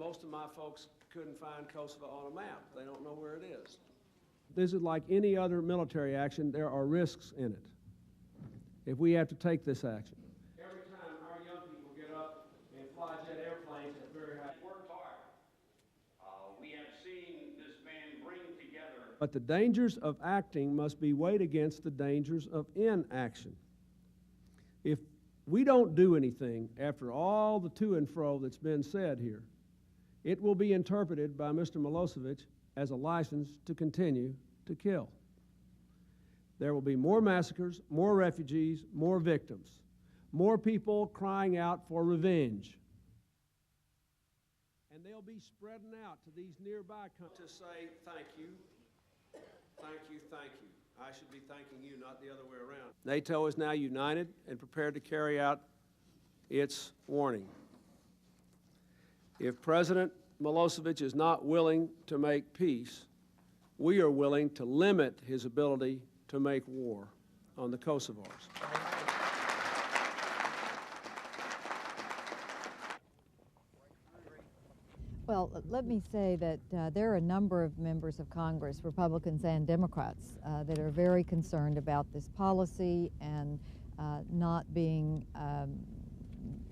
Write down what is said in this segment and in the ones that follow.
most of my folks couldn't find Kosovo on a map. They don't know where it is. This is like any other military action. There are risks in it if we have to take this action. Every time our young people get up and fly jet airplanes at very high... Worked hard. We have seen this man bring together... But the dangers of acting must be weighed against the dangers of inaction. If we don't do anything after all the to and fro that's been said here, it will be interpreted by Mr. Milosevic as a license to continue to kill. There will be more massacres, more refugees, more victims, more people crying out for revenge. And they'll be spreading out to these nearby countries. To say thank you, thank you, thank you. I should be thanking you, not the other way around. NATO is now united and prepared to carry out its warning. If President Milosevic is not willing to make peace, we are willing to limit his ability to make war on the Kosovars. Well, let me say that there are a number of members of Congress, Republicans and Democrats, that are very concerned about this policy and not being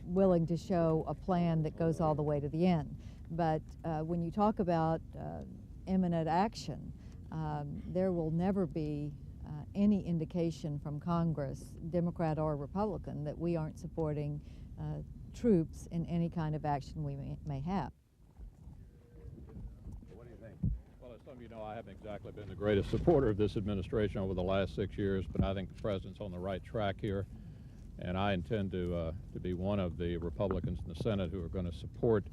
willing to show a plan that goes all the way to the end. But when you talk about imminent action, there will never be any indication from Congress, Democrat or Republican, that we aren't supporting troops in any kind of action we may have. What do you think? Well, as some of you know, I haven't exactly been the greatest supporter of this administration over the last 6 years, but I think the president's on the right track here, and I intend to be one of the Republicans in the Senate who are going to support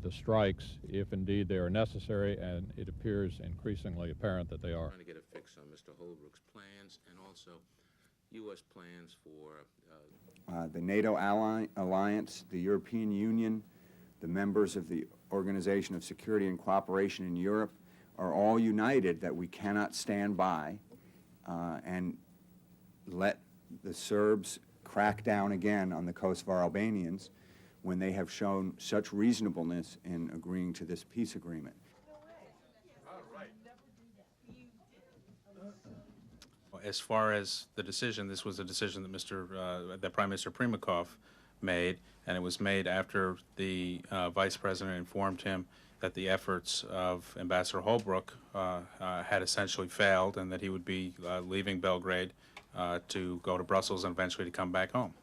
the strikes if indeed they are necessary, and it appears increasingly apparent that they are. Trying to get a fix on Mr. Holbrooke's plans and also U.S. plans for the NATO alliance, the European Union, the members of the Organization of Security and Cooperation in Europe are all united that we cannot stand by and let the Serbs crack down again on the Kosovar Albanians when they have shown such reasonableness in agreeing to this peace agreement. As far as the decision, this was a decision that that Prime Minister Primakov made, and it was made after the Vice President informed him that the efforts of Ambassador Holbrooke had essentially failed and that he would be leaving Belgrade to go to Brussels and eventually to come back home.